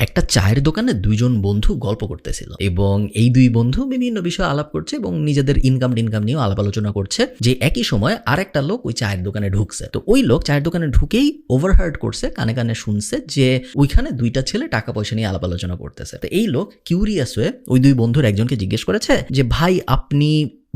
একটা চায়ের দোকানে দুইজন বন্ধু গল্প করতেছিল এবং এই দুই বন্ধু বিভিন্ন বিষয়ে আলাপ করছে এবং নিজেদের ইনকাম নিয়েও আলাপ আলোচনা করছে। যে একই সময় আরেকটা লোক ওই চায়ের দোকানে ঢুকছে। তো ওই লোক চায়ের দোকানে ঢুকেই ওভারহার্ড করছে, কানে কানে শুনছে যে ওইখানে দুইটা ছেলে টাকা পয়সা নিয়ে আলাপ আলোচনা করতেছে। তো এই লোক কিউরিয়াস হয়ে ওই দুই বন্ধুর একজনকে জিজ্ঞেস করেছে যে ভাই আপনি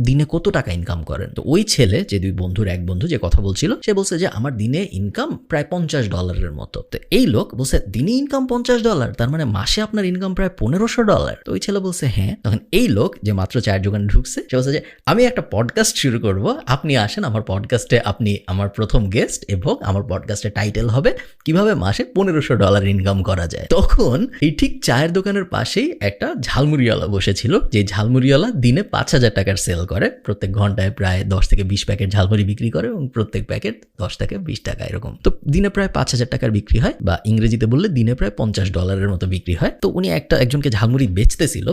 দিনে কত টাকা ইনকাম করেন? তো ওই ছেলে, যে দুই বন্ধুর এক বন্ধু যে কথা বলছিল, সে বলছে যে আমার দিনে ইনকাম প্রায় $50 মতো। তো এই লোক বলছে দিনে ইনকাম $50, তার মানে মাসে আপনার ইনকাম প্রায় $1500। তো ওই ছেলে বলছে হ্যাঁ। তখন এই লোক যে মাত্র চায়ের দোকানে ঢুকছে, সে বলছে যে আমি একটা পডকাস্ট শুরু করব, আপনি আসেন আমার পডকাস্টে, আপনি আমার প্রথম গেস্ট এবং আমার পডকাস্টের টাইটেল হবে কিভাবে মাসে $1500 ইনকাম করা যায়। তখন এই ঠিক চায়ের দোকানের পাশেই একটা ঝালমুড়িওয়ালা বসেছিল, যে ঝালমুড়িওয়ালা দিনে 5000 টাকার সেল করে, প্রত্যেক ঘন্টায় প্রায় 10 থেকে 20 প্যাকেট ঝালমুড়ি বিক্রি করে এবং প্রত্যেক প্যাকেট 10 থেকে 20 টাকা এরকম। তো দিনে প্রায় 5000 টাকার বিক্রি হয়, বা ইংরেজিতে বললে দিনে প্রায় $50 মতো বিক্রি হয়। তো উনি একজনকে ঝালমুড়ি বেচতেছিল,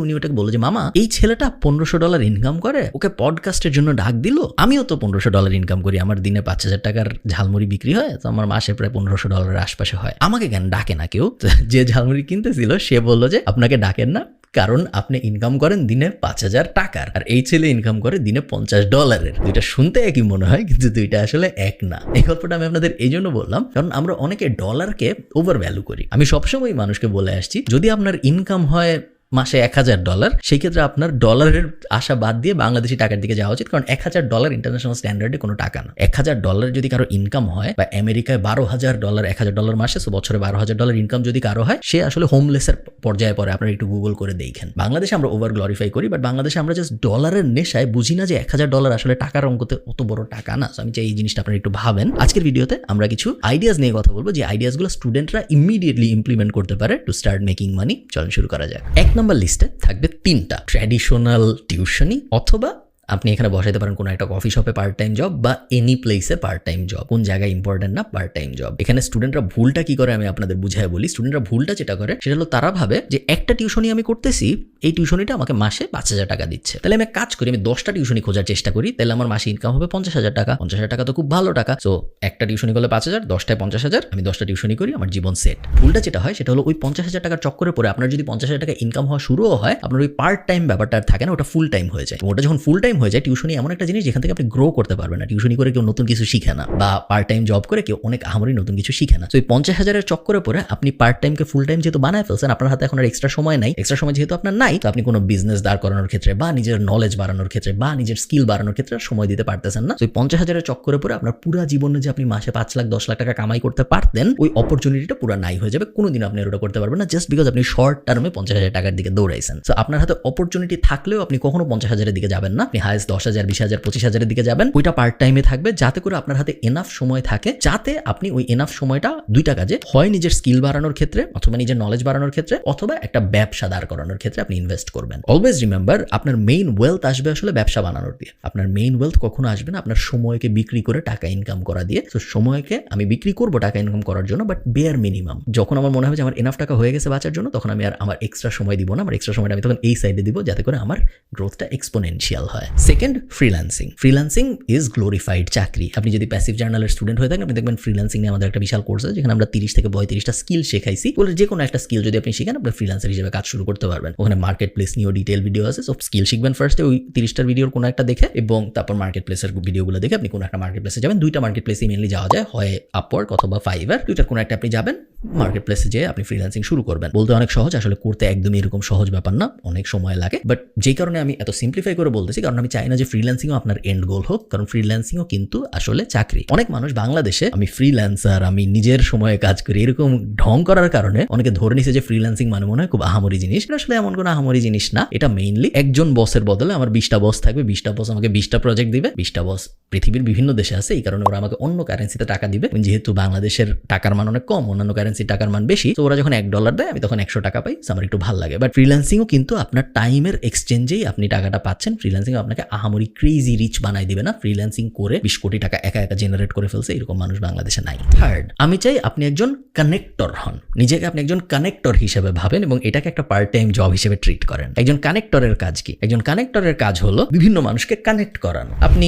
উনি ওটাকে বলল যে মামা এই ছেলেটা $1500 ইনকাম করে, ওকে পডকাস্টের জন্য ডাক দিল, আমিও তো $1500 ইনকাম করি, আমার দিনে 5000 টাকার ঝালমুড়ি বিক্রি হয়, তো আমার মাসে প্রায় $1500 আশপাশে হয়, আমাকে কেন ডাকে না কেউ? যে ঝালমুড়ি কিনতেছিল সে বলল যে আপনাকে ডাকেন না, কারণ আপনি ইনকাম করেন দিনে 5000 টাকার, আর এই ছেলে ইনকাম করে দিনে $50। দুইটা শুনতে একই মনে হয়, কিন্তু দুইটা আসলে এক না। এই গল্পটা আমি আপনাদের এই জন্য বললাম কারণ আমরা অনেকে ডলারকে ওভার ভ্যালু করি। আমি সবসময় মানুষকে বলে আসছি, যদি আপনার ইনকাম হয় মাসে $1000, সেই ক্ষেত্রে আপনার ডলারের আশা বাদ দিয়ে বাংলাদেশি টাকার দিকে যাওয়া উচিত, কারণ $1000 ইন্টারন্যাশনাল স্ট্যান্ডার্ডে কোনো টাকা না। $1000 যদি কারো ইনকাম হয়, বা আমেরিকায় $12,000 $1000 মাসে, সো বছরে $12,000 ইনকাম যদি কারো হয়, সে আসলে হোমলেসের পর্যায়ে পড়ে। আপনারা একটু গুগল করে দেখেন। বাংলাদেশে আমরা ওভার গ্লোরিফাই করি, বাট বাংলাদেশে আমরা জাস্ট ডলারের নেশায় বুঝি না যে $1000 আসলে টাকার অঙ্কতে অত বড় টাকা না। আমি চাই এই জিনিসটা আপনারা একটু ভাবেন। আজকের ভিডিওতে আমরা কিছু আইডিয়াস নিয়ে কথা বলবো, যে আইডিয়াসগুলো স্টুডেন্টরা ইমিডিয়েটলি ইমপ্লিমেন্ট করতে পারে টু স্টার্ট মেকিং মানি। চলুন শুরু করা যাক। এক নম্বর লিস্টে থাকবে 3টা ট্র্যাডিশনাল টিউশনি, অথবা আপনি এখানে বসাইতে পারেন কোনো একটা কফি শপে পার্ট টাইম জব, বা এনি প্লেসে পার্ট টাইম জব। কোন জায়গায় ইম্পর্টেন্ট না, পার্ট টাইম জব। এখানে স্টুডেন্টরা ভুলটা কি করে আমি আপনাদের বুঝাই বলি। স্টুডেন্টরা ভুলটা যেটা করে সেটা হলো তারা ভাবে যে একটা টিউশনি আমি করতেছি, এই টিউশনিটা আমাকে মাসে 5000 টাকা দিচ্ছে, তাহলে আমি কাজ করি, আমি 10টা টিউশনি খোঁজার চেষ্টা করি, তাহলে আমার মাসে ইনকাম হবে 50,000 টাকা। 50,000 টাকা তো খুব ভালো টাকা। সো একটা টিউশনি করলে 5000, 10টায় 50,000, আমি 10টা টিউশনি করি, আমার জীবন সেট। ভুলটা যেটা হয় সেটা হলো ওই 50,000 টাকার চক্করে পরে আপনার যদি 50,000 টাকা ইনকাম হওয়া শুরুও হয়, আপনার ওই পার্ট টাইম ব্যাপারটা আর থাকে না, ওটা ফুল টাইম হয়ে যায়। ওটা যখন ফুল টাইম হয়ে যায়, টিউশনি এমন একটা জিনিস যেখান থেকে আপনি গ্রো করতে পারবেন না। টিউশনি করে কেউ নতুন কিছু শিখে না, বা পার্ট টাইম জব করে কেউ অনেক আহামরি নতুন কিছু শিখে না। তো এই 50,000-এর চক্করে পরে আপনি পার্ট টাইমকে ফুল টাইম যেহেতু বানায় ফেলছেন, আপনার হাতে এখন আর এক্সট্রা সময় নাই। এক্সট্রা সময় যেহেতু আপনার নাই, তো আপনি কোনো বিজনেস দাঁড় করানোর ক্ষেত্রে, বা নিজের নলেজ বাড়ানোর ক্ষেত্রে, বা নিজের স্কিল বাড়ানোর ক্ষেত্রে সময় দিতে পারতেছেন না। তো এই 50,000-এর চক্করে পরে আপনার পুরো জীবনে যে আপনি মাসে 5 লাখ 10 লাখ টাকা কামাই করতে পারতেন, ওই অপরচুনিটিটা পুরো নাই হয়ে যাবে। কোনোদিন আপনি ওটা করতে পারবেন না, জাস্ট বিকজ আপনি শর্ট টার্মে 50,000 টাকার দিকে দৌড়াইছেন। তো আপনার হাতে অপরচুনিটি থাকলেও আপনি কখনো 50,000-এর দিকে যাবেন না, আপনি হাইস্ট 10,000 20,000 25,000-এর দিকে যাবেন। ওইটা পার্ট টাইমে থাকবে, যাতে করে আপনার হাতে এনাফ সময় থাকে, যাতে আপনি ওই এনাফ সময়টা দুইটা কাজে, হয় নিজের স্কিল বাড়ানোর ক্ষেত্রে, অথবা নিজের নলেজ বাড়ানোর ক্ষেত্রে, অথবা একটা ব্যবসা দাঁড় করানোর ক্ষেত্রে আপনি ইনভেস্ট করবেন। অলওয়েজ রিমেম্বার, আপনার মেইন ওয়েলথ আসবে আসলে ব্যবসা বানানোর দিয়ে। আপনার মেইন ওয়েলথ কখনো আসবে না আপনার সময়কে বিক্রি করে টাকা ইনকাম করা দিয়ে। তো সময়কে আমি বিক্রি করবো টাকা ইনকাম করার জন্য, বাট বেয়ার মিনিমাম। যখন আমার মনে হবে যে আমার এনাফ টাকা হয়ে গেছে বাঁচার জন্য, তখন আমি আর আমার এক্সট্রা সময় দিব না। আমার এক্সট্রা সময়টা আমি তখন এই সাইডে দিব, যাতে করে আমার গ্রোথটা এক্সপোনেনশিয়াল হয়। Second, freelancing. Freelancing is glorified চাকরি। আপনি যদি প্যাসিভ জার্নালের স্টুডেন্ট হয়ে থাকেন, আপনি দেখবেন ফ্রিল্যান্সিং নিয়ে আমাদের একটা বিশাল কোর্স আছে, যেখানে আমরা 30 থেকে 35টা স্কিল শেখাইছি। বলে যে কোনো একটা স্কিল যদি আপনি শিখেন, আপনি ফ্রিল্যান্সার হিসেবে কাজ শুরু করতে পারবেন। ওখানে মার্কেট প্লেস নিয়েও ডিটেল ভিডিও আছে। সব স্কিল শিখবেন ফার্স্টে ওই 30টার ভিডিওর কোনো একটা দেখে, এবং তারপর মার্কেট প্লেসের ভিডিওগুলো দেখে আপনি কোনো একটা মার্কেট প্লেসে যাবেন। 2টা মার্কেট প্লেসে মেনলি যাওয়া যায়, হয় আপওয়ার্ক অথবা ফাইবার। 2টার কোনো একটা আপনি যাবেন, মার্কেট প্লেসে যেয়ে আপনি ফ্রিল্যান্সিং শুরু করবেন। বলতে অনেক সহজ, আসলে করতে একদমই এরকম সহজ ব্যাপার না, অনেক সময় লাগে। বাট যেই কারণে আমি এত সিম্পলিফাই করে বলতেছি, কারণ আমি চাই না যে ফ্রিল্যান্সিংও আপনার এন্ড গোল হোক, কারণ ফ্রিল্যান্সিংও কিন্তু আসলে চাকরি। অনেক মানুষ বাংলাদেশে আমি ফ্রিল্যান্সার, আমি নিজের সময়ে কাজ করি, এরকম ঢং করার কারণে অনেকে ধরে নিছে যে ফ্রিল্যান্সিং মানে মনে হয় খুব আহামরি জিনিস। এটা আসলে এমন কোনো আহামরি জিনিস না। এটা মেইনলি একজন বসের বদলে আমার 20টা বস থাকবে, 20টা বস আমাকে 20টা প্রজেক্ট দিবে। 20টা বস পৃথিবীর বিভিন্ন দেশে আছে, এই কারণে ওরা আমাকে অন্য কারেন্সিতে টাকা দিবে। যেহেতু বাংলাদেশের টাকার মান অনেক কম, অন্যান্য কারেন্সির টাকার মান বেশি, তো ওরা যখন $1 দেয়, আমি তখন 100 টাকা পাই। আমার একটু ভালো লাগে। বাট ফ্রিল্যান্সিংও কিন্তু আপনার টাইমের এক্সচেঞ্জেই আপনি টাকাটা পাচ্ছেন। ফ্রিল্যান্সিং আপনার আপনাকে আহামরি ক্রেজি রিচ বানাই দিবে না। ফ্রিল্যান্সিং করে 20 কোটি টাকা একা একা জেনারেট করে ফেলছে এরকম মানুষ বাংলাদেশে নাই। থার্ড, আমি চাই আপনি একজন কানেক্টর হন। নিজেকে আপনি একজন কানেক্টর হিসেবে ভাবেন এবং এটাকে একটা পার্ট টাইম জব হিসেবে ট্রিট করেন। একজন কানেক্টরের কাজ কি? একজন কানেক্টরের কাজ হলো বিভিন্ন মানুষকে কানেক্ট করানো। আপনি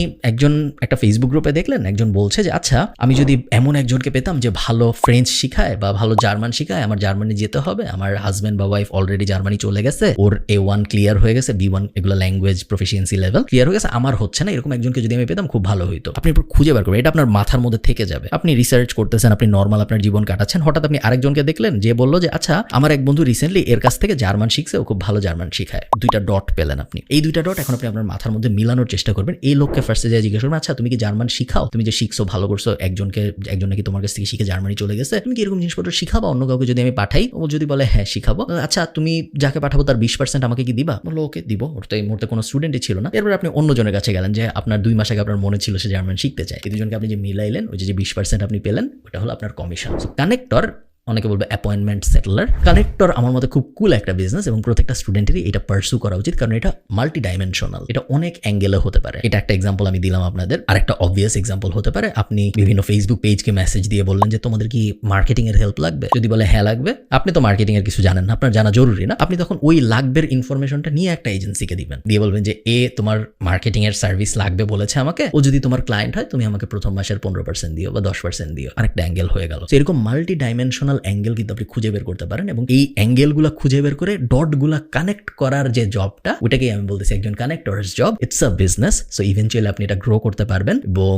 একটা ফেসবুক গ্রুপে দেখলেন একজন বলছে যে আচ্ছা, আমি যদি এমন একজনকে পেতাম যে ভালো ফ্রেঞ্চ শিখায় বা ভালো জার্মান শিখায়, আমার জার্মানি যেতে হবে, আমার হাজব্যান্ড বা ওয়াইফ অলরেডি জার্মানি চলে গেছে, ওর A1 ক্লিয়ার হয়ে গেছে, B1 এগুলো ল্যাঙ্গুয়েজ প্রফিসিয়েন্সি লেভেল ক্লিয়ার হয়ে গেছে, আমার হচ্ছে না, এরকম একজনকে যদি আমি পেতাম খুব ভালো হইতো। আপনি এরপর খুঁজে বার করবেন, এটা আপনার মাথার মধ্যে থেকে যাবে। আপনি রিসার্চ করতেছেন, আপনি নর্মাল আপনার জীবন কাটাচ্ছেন, হঠাৎ আপনি আরেকজনকে দেখলেন যে বললো যে আচ্ছা, আমার এক বন্ধু রিসেন্টলি এর কাছ থেকে জার্মান শিখছে, ও খুব ভালো জার্মান শিখায়। 2টা ডট পেলেন আপনি। এই 2টা ডট এখন আপনি আপনার মাথার মধ্যে মিলানোর চেষ্টা করবেন। এই লোককে ফার্স্টে যাই জিজ্ঞেস করবেন, আচ্ছা তুমি কি জার্মান শিখাও? তুমি যে শিখছো, ভালো করছো, একজন নাকি তোমার কাছ থেকে শিখে জার্মানি চলে গেছে, তুমি কি এরকম জিনিসপত্র শিখাবা অন্য কাউকে যদি আমি পাঠাই? ও যদি বলে হ্যাঁ শিখাবো, আচ্ছা তুমি যাকে পাঠাবো তার 20% আমাকে কি দিবা? বললো ওকে দিব। ওর তো এই মুহূর্তে কোনো স্টুডেন্টই ছিল না। এরপর আপনি অন্যজনের কাছে গেলেন যে আপনার 2 মাস আগে আপনার মনে ছিল সে জার্মান শিখতে চায়, এই দুজনকে আপনি যে মিলাইলেন, ওই যে 20% আপনি পেলেন, ওটা হলো আপনার কমিশন। কানেক্টর, অনেকে বলবে অ্যাপয়েন্টমেন্ট সেটেলার। কানেক্টর আমার মতে খুব কুল একটা বিজনেস এবং প্রত্যেকটা স্টুডেন্টেরই এটা পার্সু করা উচিত, কারণ এটা মাল্টি ডাইমেনশনাল, এটা অনেক অ্যাঙ্গেলে হতে পারে। এটা একটা এক্সাম্পল আমি দিলাম আপনাদের। আর একটা অবভিয়াস এক্সাম্পল হতে পারে, আপনি বিভিন্ন ফেসবুক পেজকে মেসেজ দিয়ে বললেন যে তোমাদের কি মার্কেটিং এর হেল্প লাগবে? যদি বলে হ্যাঁ লাগবে, আপনি তো মার্কেটিং এর কিছু জানেন না, আপনার জানা জরুরি না, আপনি তখন ওই লাগবের ইনফরমেশনটা নিয়ে একটা এজেন্সিকে দিবেন, দিয়ে বলবেন যে তোমার মার্কেটিং এর সার্ভিস লাগবে বলেছে আমাকে, ও যদি তোমার ক্লায়েন্ট হয় তুমি আমাকে প্রথম মাসের 15% দিও বা 10% দিও। আরেকটা অ্যাঙ্গেল হয়ে গেল। এরকম মাল্টি ডাইমেনশনাল অ্যাঙ্গেল কিন্তু আপনি খুঁজে বের করতে পারেন এবং এই অ্যাঙ্গেলগুলো খুঁজে বের করে ডটগুলা কানেক্ট করার যে জবটা, ওটাকেই আমি বলতেছি একজন কানেক্টরের job. It's a business. So eventually আপনি এটা গ্রো করতে পারবেন এবং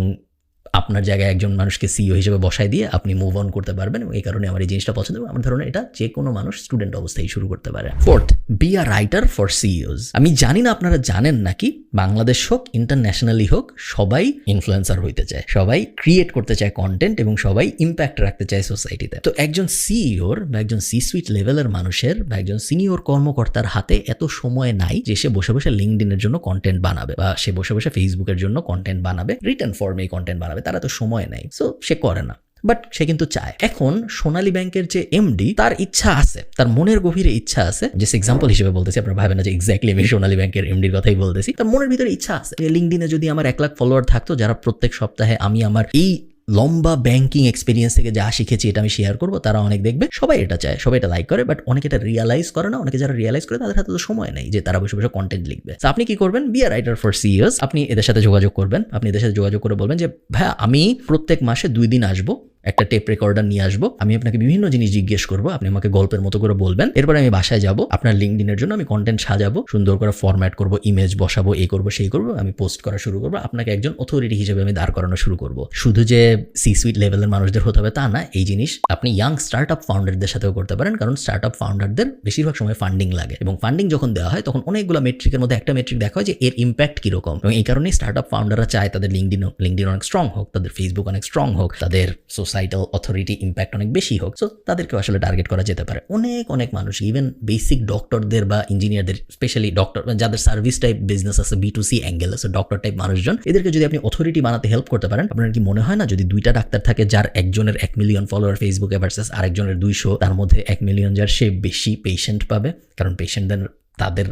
আপনার জায়গায় একজন মানুষকে সিইও হিসেবে বসায় দিয়ে আপনি মুভ অন করতে পারবেন এবং এই কারণে আমার এই জিনিসটা পছন্দ। আমার ধারণা এটা যে কোনো মানুষ স্টুডেন্ট অবস্থায় শুরু করতে পারে। Fourth, be a writer for CEO's. আমি জানি না আপনারা জানেন নাকি, বাংলাদেশ হোক ইন্টারন্যাশনালি হোক, সবাই ইনফ্লুয়েন্সার হইতে চায়, সবাই ক্রিয়েট করতে চায় কন্টেন্ট এবং সবাই ইম্প্যাক্ট রাখতে চায় সোসাইটিতে। তো একজন সিইওর বা একজন সি সুইট লেভেলের মানুষের বা একজন সিনিয়র কর্মকর্তার হাতে এত সময় নাই যে সে বসে বসে লিঙ্কডইনের জন্য কন্টেন্ট বানাবে বা সে বসে বসে ফেসবুকের জন্য কন্টেন্ট বানাবে, রিটেন ফর্মে কন্টেন্ট বানাবে, তারা তো সময় নেই। সো সে করে না, বাট সে কিন্তু চায়। এখন সোনালী ব্যাংকের যে এমডি, তার ইচ্ছা আছে, তার মনের গভীরে ইচ্ছা আছে, যে এক্সাম্পল হিসেবে বলতেছি, আপনারা ভাবেন না যে এক্স্যাক্টলি আমি সোনালী ব্যাংকের এমডির কথাই বলতেছি, তার মনের ভিতরে ইচ্ছা আছে যে লিঙ্কডইনে যদি আমার 1 লাখ ফলোয়ার থাকতো, যারা প্রত্যেক সপ্তাহে আমি আমার এই লম্বা ব্যাংকিং এক্সপিরিয়েন্স থেকে যা শিখেছি এটা আমি শেয়ার করবো, তারা অনেক দেখবে, সবাই এটা চায়, সবাই এটা লাইক করে, বাট অনেকে এটা রিয়ালাইজ করে না। অনেকে যারা রিয়ালাইজ করে তাদের হাতে তো সময় নেই যে তারা বসে বসে কন্টেন্ট লিখবে। তো আপনি কি করবেন? Be a writer for CEO's. আপনি এদের সাথে যোগাযোগ করবেন, আপনি এদের সাথে যোগাযোগ করে বলবেন যে ভাইয়া, আমি প্রত্যেক মাসে 2 দিন আসবো, একটা টেপ রেকর্ডার নিয়ে আসবো, আমি আপনাকে বিভিন্ন জিনিস জিজ্ঞেস করবো, আপনি আমাকে গল্পের মতো করে বলবেন, এরপরে আমি বাসায় যাব, আপনার লিঙ্কডইনের জন্য আমি কন্টেন্ট সাজাবো, সুন্দর করে ফরম্যাট করবো, ইমেজ বসাবো, এই করবো সেই করবো, আমি পোস্ট করা শুরু করবো, আপনাকে একজন অথরিটি হিসেবে আমি দাঁড় করানো শুরু করবো। শুধু যে সি সুইট লেভেলের মানুষদের হতে হবে তা না, এই জিনিস আপনি ইয়াং স্টার্টআপ ফাউন্ডারদের সাথেও করতে পারেন, কারণ স্টার্টআপ ফাউন্ডারদের বেশিরভাগ সময় ফান্ডিং লাগে এবং ফান্ডিং যখন দেওয়া হয় তখন অনেকগুলো মেট্রিকের মধ্যে একটা মেট্রিক দেখা হয় যে এর ইম্প্যাক্ট কিরকম, এবং এই কারণেই স্টার্টআপ ফাউন্ডাররা চায় তাদের লিঙ্কডইন অনেক স্ট্রং হোক, তাদের ফেসবুক অনেক স্ট্রং হোক, তাদের সোসাইটাল অথরিটি ইম্প্যাক্ট অনেক বেশি হোক। সো তাদেরকে আসলে টার্গেট করা যেতে পারে। অনেক মানুষ, ইভেন বেসিক ডক্টরদের বা ইঞ্জিনিয়ারদের, স্পেশালি ডক্টর যাদের সার্ভিস টাইপ বিজনেস আছে, B2C অ্যাঙ্গেল আছে, ডক্টর টাইপ মানুষজন, এদেরকে যদি আপনি অথরিটি বানাতে হেল্প করতে পারেন, আপনার কি মনে হয় না যদি 2টা ডাক্তার থাকে, যার একজনের 1 মিলিয়ন ফলোয়ার ফেসবুকে ভার্সেস আরেকজনের 200, তার মধ্যে 1 মিলিয়ন যার, সে বেশি পেশেন্ট পাবে, কারণ পেশেন্টদের তাদের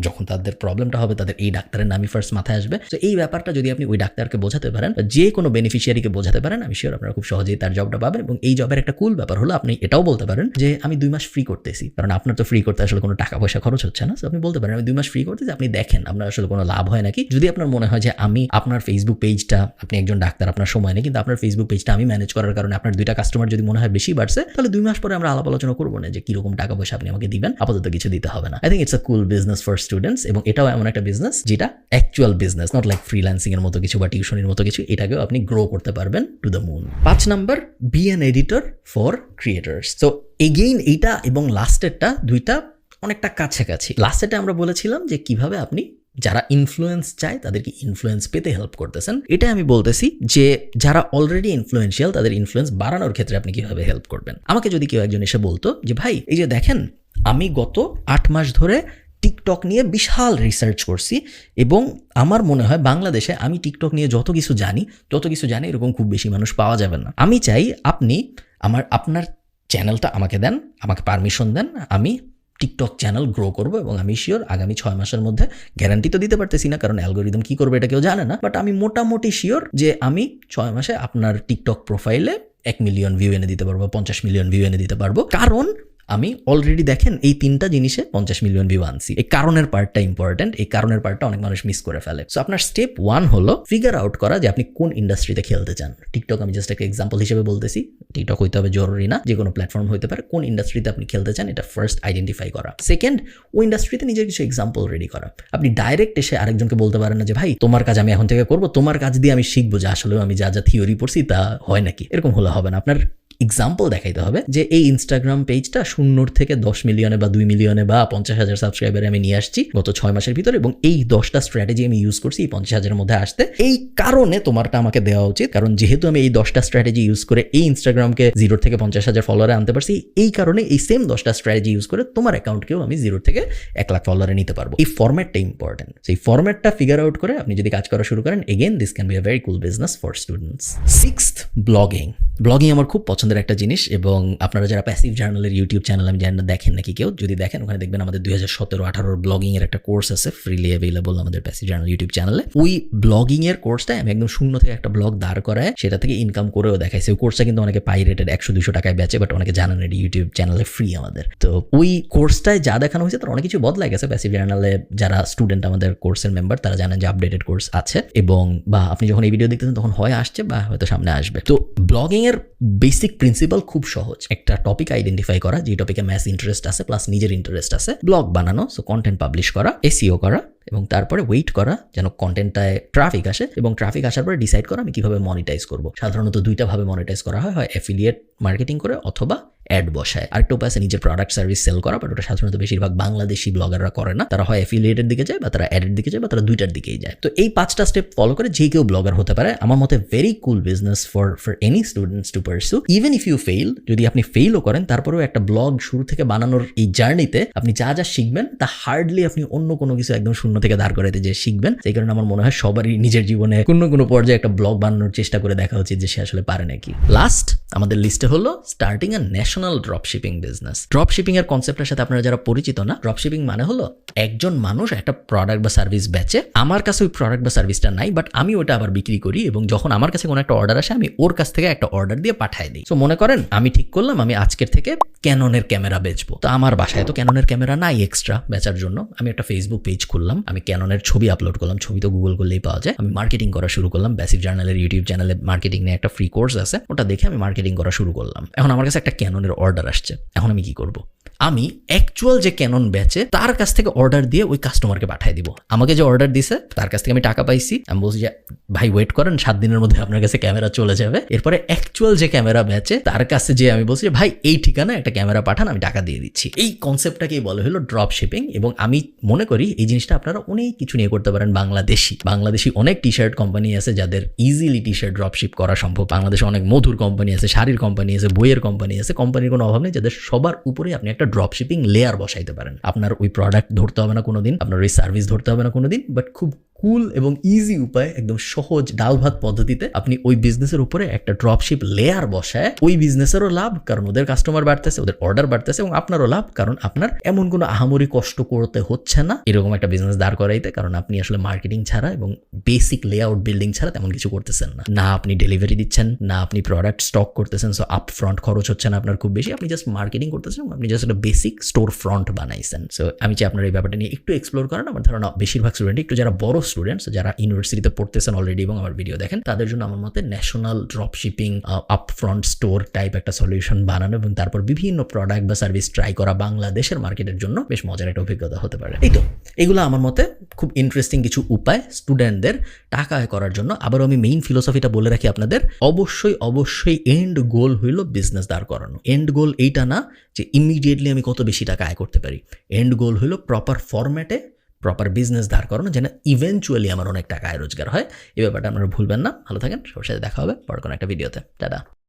যখন তাদের প্রবলেমটা হবে তাদের এই ডাক্তারের নামই ফার্স্ট মাথায় আসবে। তো এই ব্যাপারটা যদি আপনি ওই ডাক্তারকে বোঝাতে পারেন, যে কোনো বেনিফিশিয়ারিকে বোঝাতে পারেন, আমি শিওর আপনারা খুব সহজেই তার জবটা পাবেন। এবং এই জবের একটা কুল ব্যাপার হলো আপনি এটাও বলতে পারেন যে আমি 2 মাস ফ্রি করতেছি, কারণ আপনার তো ফ্রি করতে আসলে কোনো টাকা পয়সা খরচ হচ্ছে না। তো আপনি বলতে পারেন আমি 2 মাস ফ্রি করতেছি, আপনি দেখেন আপনার আসলে কোনো লাভ হয় নাকি। যদি আপনার মনে হয় যে আমি আপনার ফেসবুক পেজটা, আপনি একজন ডাক্তার, আপনার সময় নেই, কিন্তু আপনার ফেসবুক পেজটা আমি ম্যানেজ করার কারণে আপনার 2টা কাস্টমার যদি মনে হয় বেশি বাড়ছে, তাহলে 2 মাস পরে আমরা আলাপ আলোচনা করবো না যে কিরকম টাকা পয়সা আপনি আমাকে দিবেন, আপাতত কিছু দিতে হবে না। I think it's a cool business for students, এবং এটাও এমন একটা বিজনেস যেটা actual business, not like freelancing এর মতো কিছু বা টিউশনের মতো কিছু, এটাকেও আপনি গ্রো করতে পারবেন to the moon. 5 number, be an editor for creators. তো এগেইন এইটা এবং লাস্টেরটা 2টা অনেকটা কাছাকাছি। লাস্টেরটা আমরা বলেছিলাম যে কিভাবে আপনি যারা ইনফ্লুয়েন্স চায় তাদেরকে ইনফ্লুয়েন্স পেতে হেল্প করতেছেন। এটা আমি বলতেছি যে যারা অলরেডি ইনফ্লুয়েন্সিয়াল তাদের ইনফ্লুয়েন্স বাড়ানোর ক্ষেত্রে আপনি কিভাবে হেল্প করবেন। আমাকে যদি কেউ একজন এসে বলতো যে ভাই, এই যে দেখেন আমি গত 8 মাস ধরে টিকটক নিয়ে বিশাল রিসার্চ করছি এবং আমার মনে হয় বাংলাদেশে আমি টিকটক নিয়ে যত কিছু জানি এরকম খুব বেশি মানুষ পাওয়া যাবে না। আমি চাই আপনি আপনার চ্যানেলটা আমাকে দেন, আমাকে পারমিশন দেন, আমি টিকটক চ্যানেল গ্রো করবো এবং আমি শিওর আগামী 6 মাসের মধ্যে, গ্যারান্টি তো দিতে পারতেছি না কারণ অ্যালগোরিদম কি করবে এটা কেউ জানে না, বাট আমি মোটামুটি শিওর যে আমি 6 মাসে আপনার টিকটক প্রোফাইলে 1 মিলিয়ন ভিউ এনে দিতে পারবো, 50 মিলিয়ন ভিউ এনে দিতে পারবো, কারণ আমি অলরেডি দেখেন এই 3টা জিনিসে 50 মিলিয়ন ভিউ আনছি। এই কারণের পার্টটা ইম্পর্টেন্ট, এই কারণের পার্টটা অনেক মানুষ মিস করে ফেলে। সো আপনার স্টেপ 1 হলো ফিগার আউট করা যে আপনি কোন ইন্ডাস্ট্রিতে খেলতে চান। টিকটক আমি জাস্ট একটা এক্সাম্পল হিসেবে বলতেছি, টিকটক হইতে হবে জরুরি না, যে কোনো প্ল্যাটফর্ম হইতে পারে। কোন ইন্ডাস্ট্রিতে আপনি খেলতে চান এটা ফার্স্ট আইডেন্টিফাই করা। সেকেন্ড, ওই ইন্ডাস্ট্রিতে নিজের কিছু এক্সাম্পল রেডি করা। আপনি ডাইরেক্ট এসে আরেকজনকে বলতে পারেন না যে ভাই তোমার কাজ আমি এখন থেকে করবো, তোমার কাজ দিয়ে আমি শিখবো যে আসলে আমি যা যা থিওরি পড়ছি তা হয় নাকি, এরকম হলে হবে না। আপনার এক্সাম্পল দেখাইতে হবে যে এই ইনস্টাগ্রাম পেজটা 0 থেকে 10 মিলিয়নে বা 2 মিলিয়নে বা 50,000 সাবস্ক্রাইবারে আমি নিয়ে আসছি গত 6 মাসের ভিতরে, এবং এই 10টা স্ট্র্যাটেজি আমি ইউজ করছি এই 50,000-এর মধ্যে আসতে। এই কারণে তোমারটা আমাকে দেওয়া উচিত, কারণ যেহেতু আমি এই 10টা স্ট্র্যাটেজি ইউজ করে এই ইনস্টাগ্রামকে 0 থেকে 50,000 ফলোয়ারে আনতে পারছি, এই কারণে এই সেম 10টা স্ট্র্যাটেজি ইউজ করে তোমার অ্যাকাউন্টকেও আমি 0 থেকে 1 লাখ ফলোয়ারে নিতে পারবো। এই ফরম্যাটটা ইম্পর্টেন্ট। সেই ফরম্যাটটা ফিগার আউট করে আপনি যদি কাজ করা শুরু করেন, again this can be a very cool business for students. 6th, blogging. Blogging আমার খুব পছন্দের একটা জিনিস, এবং আপনারা যারা প্যাসিভ জার্নালের ইউটিউব চ্যানেল আমি জানি না দেখেন নাকি কেউ, যদি দেখেন ওখানে দেখবেন আমাদের 2017-18 ব্লগিং এর একটা কোর্স আছে ফ্রিলি অ্যাভেলেবল আমাদের প্যাসিভ জার্নাল ইউটিউব চ্যানেলে। ওই ব্লগিং এর কোর্সটায় আমি একদম 0 থেকে একটা ব্লগ দাঁড় করায় সেটা থেকে ইনকাম করেও দেখাইছি। ওই কোর্সটা কিন্তু অনেকে পাইরেটেড 100-200 টাকায় বেচে, বাট অনেকে জানেন এটি ইউটিউব চ্যানেলে ফ্রি আমাদের। তো ওই কোর্সটায় যা দেখানো হয়েছে তার অনেক কিছু বদলাই গেছে। প্যাসিভ জার্নালে যারা স্টুডেন্ট আমাদের কোর্সের মেম্বার তারা জানেন যে আপডেটেড কোর্স আছে, এবং বা আপনি যখন এই ভিডিও দেখতেছেন তখন হয় আসছে বা হয়তো সামনে আসবে। তো ব্লগিং এর বেসিক প্রিন্সিপাল খুব সহজ। একটা টপিক আইডেন্টিফাই করা, যে টপিকে ম্যাস ইন্টারেস্ট আছে প্লাস নিজের ইন্টারেস্ট আছে, ব্লগ বানানো, সো কন্টেন্ট পাবলিশ করা, এসইও করা, এবং তারপরে ওয়েট করা যেন কন্টেন্টটায় ট্রাফিক আসে, এবং ট্রাফিক আসার পরে ডিসাইড করা আমি কিভাবে মনিটাইজ করব। সাধারণত 2টা ভাবে মনিটাইজ করা হয়, হয় অ্যাফিলিয়েট মার্কেটিং করে অথবা অ্যাড বসায়। আরেকটা উপায় আছে নিজের প্রোডাক্ট সার্ভিস সেল করা, বাট ওটা সাধারণত বেশিরভাগ বাংলাদেশি ব্লগাররা করে না। তারা হয় অ্যাফিলিয়েটের দিকে যায়, বা তারা অ্যাডের দিকে যায়, বা তারা 2টার দিকেই যায়। তো এই 5টা স্টেপ ফলো করে যে কেউ ব্লগার হতে পারে। আমার মতে very cool business for any students to pursue. Even if you fail, যদি আপনি ফেইলও করেন তারপরেও একটা ব্লগ শুরু থেকে বানানোর এই জার্নিতে আপনি যা যা শিখবেন তা হার্ডলি আপনি অন্য কোনো কিছু একদম 0 থেকে দাঁড় করাইতে যে শিখবেন। সেই কারণে আমার মনে হয় সবারই নিজের জীবনে কোনো পর্যায়ে একটা ব্লগ বানানোর চেষ্টা করে দেখা উচিত যে সে আসলে পারে নাকি। লাস্ট আমাদের লিস্টে হলো স্টার্টিং আ ন্যাশনাল ড্রপশিপিং বিজনেস। ড্রপশিপিং এর কনসেপ্টের সাথে আপনারা যারা পরিচিত না, ড্রপশিপিং মানে হলো একজন মানুষ একটা প্রোডাক্ট বা সার্ভিস বেচে, আমার কাছে ওই প্রোডাক্ট বা সার্ভিসটা নাই, বাট আমি ওটা আবার বিক্রি করি, এবং যখন আমার কাছে কোনো একটা অর্ডার আসে আমি ওর কাছ থেকে একটা অর্ডার দিয়ে পাঠাই দিই। সো মনে করেন আমি ঠিক করলাম আমি আজকের থেকে ক্যাননের ক্যামেরা বেচবো, তো আমার বাসায় তো ক্যাননের ক্যামেরা নাই এক্সট্রা বেচার জন্য, আমি একটা ফেসবুক পেজ খুললাম, আমি ক্যাননের ছবি আপলোড করলাম, ছবি তো গুগল করলেই পাওয়া যায়, আমি মার্কেটিং করা শুরু করলাম। প্যাসিভ জার্নালের ইউটিউব চ্যানেলে মার্কেটিং নিয়ে একটা ফ্রি কোর্স আছে, ওটা দেখে আমি মার্কেটিং করা শুরু করলাম। এখন আমার কাছে একটা ক্যাননের অর্ডার আসছে, এখন আমি কি করব? আমি অ্যাকচুয়াল যে ক্যানন বেচে তার কাছ থেকে অর্ডার দিয়ে ওই কাস্টমারকে পাঠিয়ে দিব। আমাকে যে অর্ডার দিছে তার কাছ থেকে আমি টাকা পাইছি, আমি বলছি যে ভাই ওয়েট করেন 7 দিনের মধ্যে আপনার কাছে ক্যামেরা চলে যাবে। এরপরে অ্যাকচুয়াল যে ক্যামেরা বেচে তার কাছে যে আমি বলছি ভাই এই ঠিকানা একটা ক্যামেরা পাঠান, আমি টাকা দিয়ে দিচ্ছি। এই কনসেপ্টটাকেই বলা হলো ড্রপ শিপিং, এবং আমি মনে করি এই জিনিসটা আপনারা অনেক কিছু নিয়ে করতে পারেন। বাংলাদেশি অনেক টি শার্ট কোম্পানি আছে যাদের easily T shirt drop ship করা সম্ভব। বাংলাদেশে অনেক মধুর কোম্পানি আছে, শাড়ির কোম্পানি আছে, বইয়ের কোম্পানি আছে, কোম্পানির কোনো অভাব নেই, যাদের সবার উপরে আপনি একটা ড্রপ শিপিং লেয়ার বসাইতে পারেন। আপনার ওই প্রোডাক্ট ধরতে হবে না কোনোদিন, আপনার ওই সার্ভিস ধরতে হবে না কোনোদিন, বাট খুব কুল এবং ইজি উপায়, একদম সহজ ডাল ভাত পদ্ধতিতে আপনি ওই বিজনেসের উপরে একটা ড্রপশিপ লেয়ার বসায় ওই বিজনেসেরও লাভ, কারণ ওদের কাস্টমার বাড়তেছে, ওদের অর্ডার বাড়তেছে, এবং আপনারও লাভ, কারণ আপনার এমন কোনো আহামরি কষ্ট করতে হচ্ছে না এরকম একটা বিজনেস দাঁড় করাইতে, কারণ আপনি আসলে মার্কেটিং ছাড়া এবং বেসিক লেআউট বিল্ডিং ছাড়া তেমন কিছু করতেছেন না। না আপনি ডেলিভারি দিচ্ছেন, না আপনি প্রোডাক্ট স্টক করতেছেন, সো আপ ফ্রন্ট খরচ হচ্ছে না আপনার খুব বেশি, আপনি জাস্ট মার্কেটিং করতেছেন, আপনি জাস্ট একটা বেসিক স্টোর ফ্রন্ট বানাইছেন। সো আমি চাই আপনার এই ব্যাপারটা নিয়ে একটু এক্সপ্লোর করেন। আমার ধারণা বেশিরভাগ স্টুডেন্ট, একটু যারা বড় স্টুডেন্টস যারা ইউনিভার্সিটিতে পড়তেছেন অলরেডি এবং আমার ভিডিও দেখেন, তাদের জন্য আমার মতে national drop shipping up front store type একটা সলিউশন বানানো এবং তারপর বিভিন্ন প্রোডাক্ট বা সার্ভিস ট্রাই করা বাংলাদেশের মার্কেটের জন্য বেশ মজার একটা অভিজ্ঞতা হতে পারে। এই তো এগুলো আমার মতে খুব ইন্টারেস্টিং কিছু উপায় স্টুডেন্টদের টাকা আয় করার জন্য। আবার আমি মেইন ফিলোসফিটা বলে রাখি আপনাদের, অবশ্যই এন্ড গোল হইল বিজনেস দাঁড় করানো। এন্ড গোল এইটা না যে ইমিডিয়েটলি আমি কত বেশি টাকা আয় করতে পারি, এন্ড গোল হইল প্রপার ফরম্যাটে প্রপার বিজনেস দাঁড় করানো, যেন ইভেনচুয়ালি আমার অনেক টাকা আয় রোজগার হয়। এই ব্যাপারটা আপনারা ভুলবেন না। ভালো থাকেন, সবার সাথে দেখা হবে পরে কোনো একটা ভিডিওতে। টাটা।